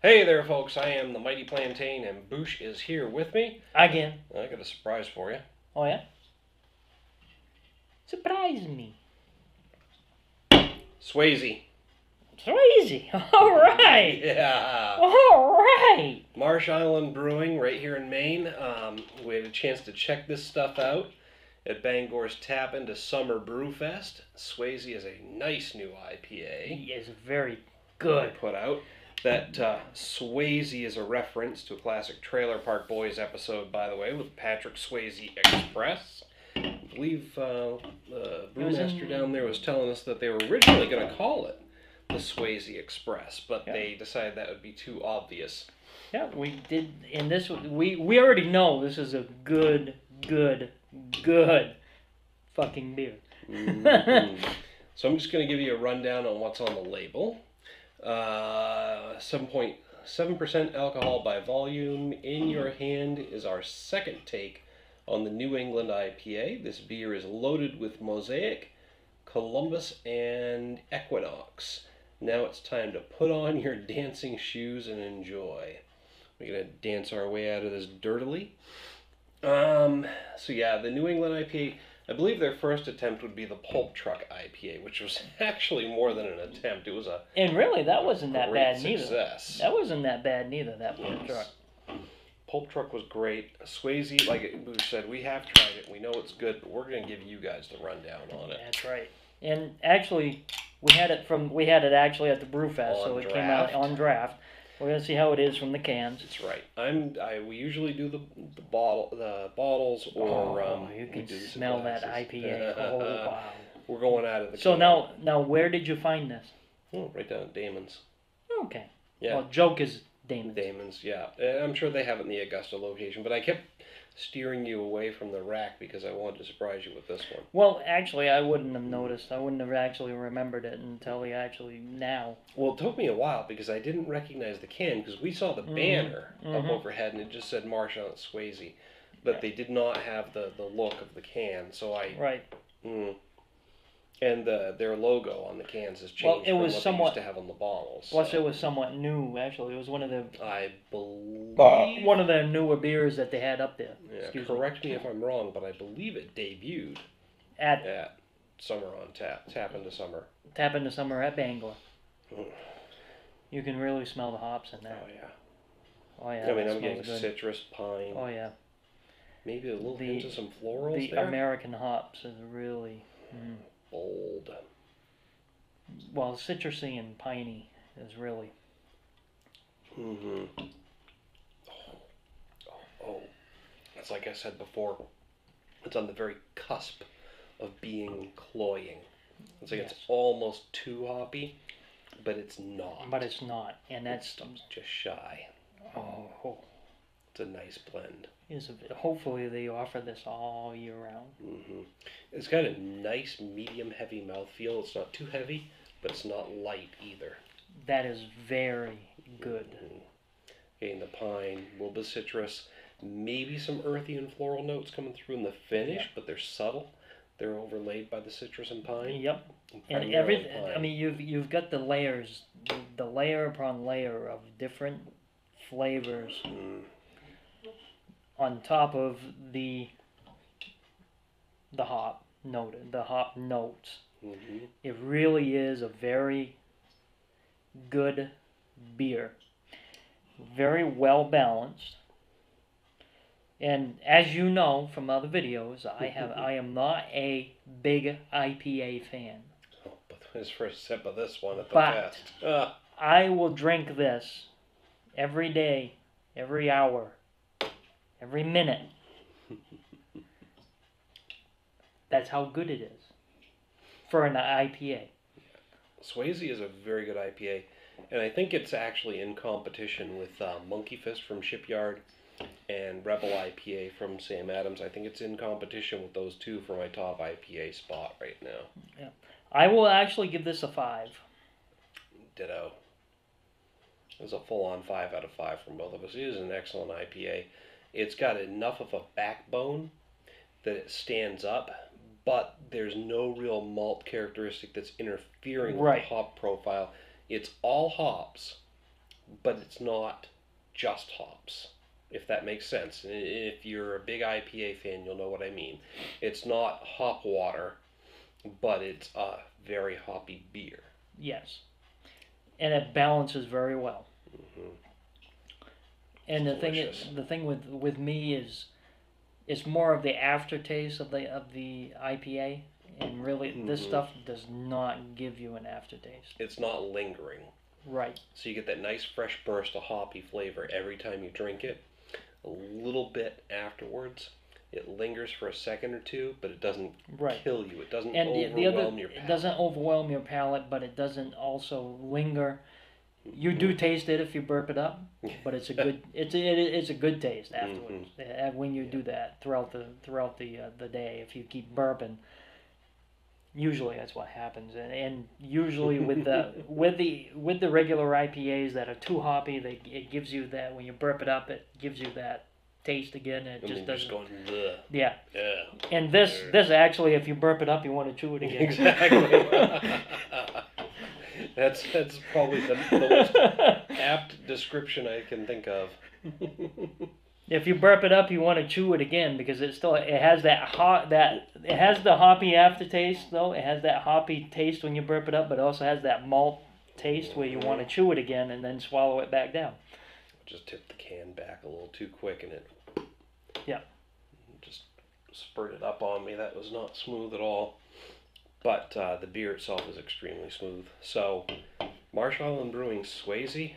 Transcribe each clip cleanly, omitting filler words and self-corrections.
Hey there, folks. I am the Mighty Plantain, and Bouch is here with me. Again. I got a surprise for you. Oh, yeah? Surprise me. Swhazye. Swhazye. All right. Yeah. All right. Marsh Island Brewing right here in Maine. We had a chance to check this stuff out at Bangor's Tap into Summer Brew Fest. Swhazye is a nice new IPA. He is very good. Put out. That Swhazye is a reference to a classic Trailer Park Boys episode, by the way, with Patrick Swhazye Express. I believe the brewmaster down there was telling us that they were originally going to call it the Swhazye Express, but they decided that would be too obvious. Yeah, we did. In this, we already know this is a good fucking beer. Mm-hmm. So I'm just going to give you a rundown on what's on the label. 7.7% alcohol by volume. In your hand is our second take on the New England IPA. This beer is loaded with Mosaic, Columbus, and Equinox. Now it's time to put on your dancing shoes and enjoy. We're going to dance our way out of this dirtily. So yeah, the New England IPA, I believe their first attempt would be the Pulp Truck IPA, which was actually more than an attempt. It was a And really, that wasn't that bad success. neither. That wasn't that bad neither, that Pulp Truck. Pulp Truck was great. Swhazye, like Bouch said, we have tried it. We know it's good, but we're going to give you guys the rundown on it. That's right. And actually, we had it actually at the Brewfest, so it came out on draft. We're gonna see how it is from the cans. That's right. We usually do the bottles, or you can smell that IPA. Oh wow! We're going out of the. So can. now, where did you find this? Oh, right down at Damon's. Okay. Yeah. Well, joke is Damon's. Damon's, yeah. I'm sure they have it in the Augusta location, but I kept steering you away from the rack because I wanted to surprise you with this one. Well, actually, I wouldn't have noticed. I wouldn't have actually remembered it until now. Well, it took me a while because I didn't recognize the can because we saw the banner up overhead and it just said Marsh Island Swhazye, but they did not have the look of the can. So Right. And their logo on the cans has changed from what they used to have on the bottles. Plus, it was somewhat new. Actually, it was one of the one of the newer beers that they had up there. Yeah, correct me if I'm wrong, but I believe it debuted at Summer on Tap into Summer. Tap into Summer at Bangor. You can really smell the hops in there. Oh yeah. Oh yeah. I mean, I'm getting citrus, pine. Oh yeah. Maybe a little hint of some florals the there. The American hops is really bold. Well, citrusy and piney is really. Oh. It's like I said before. It's on the very cusp of being cloying. It's like it's almost too hoppy, but it's not. But it's not, and that's just shy. Oh. It's a nice blend. Hopefully they offer this all year round. It's got a nice medium heavy mouthfeel. It's not too heavy, but it's not light either. That is very good. Getting the pine, a little bit of citrus, maybe some earthy and floral notes coming through in the finish, but they're subtle. They're overlaid by the citrus and pine. Yep. And everything. I mean, you've got the layers, the layer upon layer of different flavors. On top of the hop notes. It really is a very good beer. Very well balanced. And as you know from other videos, I am not a big IPA fan. Oh, but his first sip of this one at the fest. I will drink this every day, every hour, every minute. That's how good it is for an IPA. Swhazye is a very good IPA, and I think it's actually in competition with Monkey Fist from Shipyard and Rebel IPA from Sam Adams. I think it's in competition with those two for my top IPA spot right now. Yeah, I will actually give this a 5. Ditto. It was a full-on 5 out of 5 from both of us. It is an excellent IPA. It's got enough of a backbone that it stands up, but there's no real malt characteristic that's interfering with the hop profile. It's all hops, but it's not just hops, if that makes sense. If you're a big IPA fan, you'll know what I mean. It's not hop water, but it's a very hoppy beer. Yes. And it balances very well. Mm-hmm. And the thing with me is, it's more of the aftertaste of the IPA, and really this stuff does not give you an aftertaste. It's not lingering. Right. So you get that nice fresh burst of hoppy flavor every time you drink it. A little bit afterwards, it lingers for a second or two, but it doesn't kill you. It doesn't overwhelm your palate. It doesn't overwhelm your palate, but it doesn't also linger. You do taste it if you burp it up, but it's a good it's a good taste afterwards when you do that throughout the day. If you keep burping, usually that's what happens, and usually with the regular IPAs that are too hoppy, it gives you that when you burp it up, it gives you that taste again. And it just doesn't. Going, bleh. Yeah. And this actually, if you burp it up, you want to chew it again. Exactly. That's probably the most apt description I can think of. If you burp it up, you want to chew it again because it has the hoppy aftertaste though. It has that hoppy taste when you burp it up, but it also has that malt taste where you want to chew it again and then swallow it back down. Just tip the can back a little too quick and it just spurted up on me. That was not smooth at all. But the beer itself is extremely smooth. So, Marsh Island Brewing Swhazye,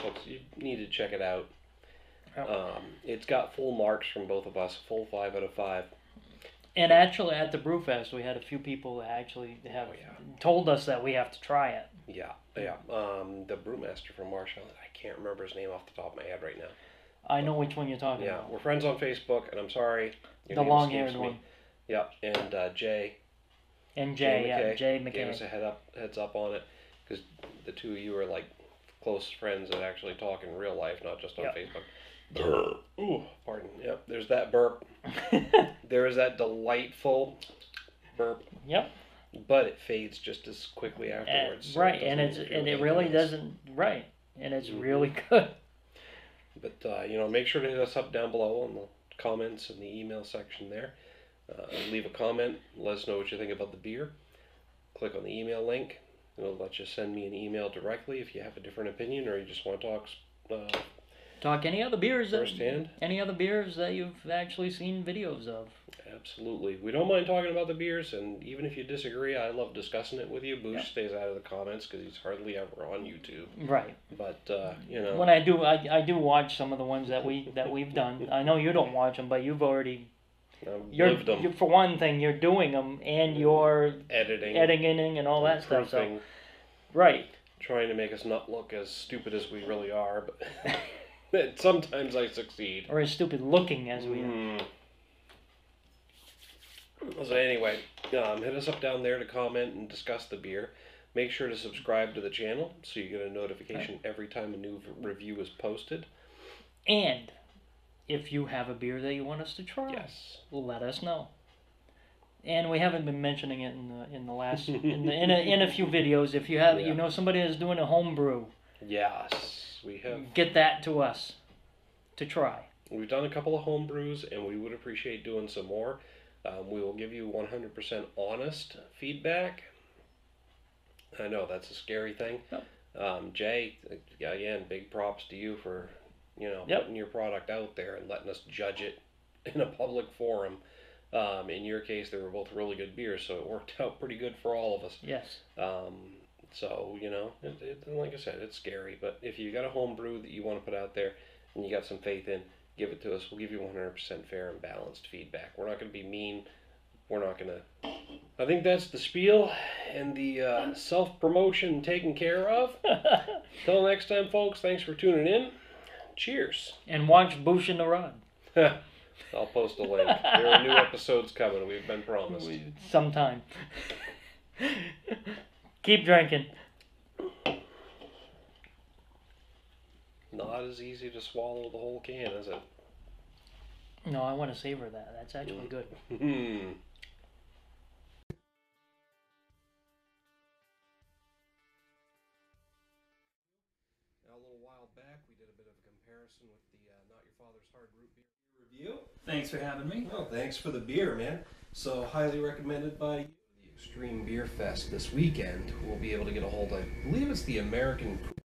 folks, you need to check it out. It's got full marks from both of us, full 5 out of 5. And actually, at the Brewfest, we had a few people that actually have told us that we have to try it. Yeah. The brewmaster from Marsh Island, I can't remember his name off the top of my head right now. I know which one you're talking about. Yeah, we're friends on Facebook, and I'm sorry. The long-haired one. Yeah, and Jay. And Jay McKay. Gave us a heads up on it, because the two of you are like close friends that actually talk in real life, not just on Facebook. Ooh, pardon. Yep, there's that burp. There is that delightful burp. Yep. But it fades just as quickly afterwards. Right, and it really doesn't. Right, and it's really good. But make sure to hit us up down below in the comments in the email section there. Leave a comment. Let us know what you think about the beer. Click on the email link. It'll let you send me an email directly if you have a different opinion or you just want to talk any other beers firsthand. Any other beers that you've actually seen videos of. Absolutely. We don't mind talking about the beers, and even if you disagree, I love discussing it with you. Bouch stays out of the comments because he's hardly ever on YouTube. Right. But when I do watch some of the ones that we've done. I know you don't watch them, but you've already. For one thing, you're doing them and you're editing and all that stuff. So, right. Trying to make us not look as stupid as we really are, but sometimes I succeed. Or as stupid looking as we are. So anyway, hit us up down there to comment and discuss the beer. Make sure to subscribe to the channel so you get a notification every time a new review is posted. And if you have a beer that you want us to try, let us know. And we haven't been mentioning it in the last in a few videos. If you have somebody that's doing a home brew, yes, we have. Get that to us to try. We've done a couple of home brews, and we would appreciate doing some more. We will give you 100% honest feedback. I know that's a scary thing. Yep. Jay, again, big props to you for putting your product out there and letting us judge it in a public forum. In your case, they were both really good beers, so it worked out pretty good for all of us. Yes. So, like I said, it's scary. But if you got a home brew that you want to put out there and you got some faith in, give it to us. We'll give you 100% fair and balanced feedback. We're not going to be mean. We're not going to... I think that's the spiel and the self-promotion taken care of. Till next time, folks, thanks for tuning in. Cheers. And watch Bouch and the Rod. I'll post a link. There are new episodes coming. We've been promised. Sometime. Keep drinking. Not as easy to swallow the whole can, is it? No, I want to savor that. That's actually good. A little wild while back. We did a bit of a comparison with the Not Your Father's Hard Root Beer review. Thanks for having me. Well, thanks for the beer, man. So, highly recommended by you. The Extreme Beer Fest this weekend. We'll be able to get a hold of, I believe it's the American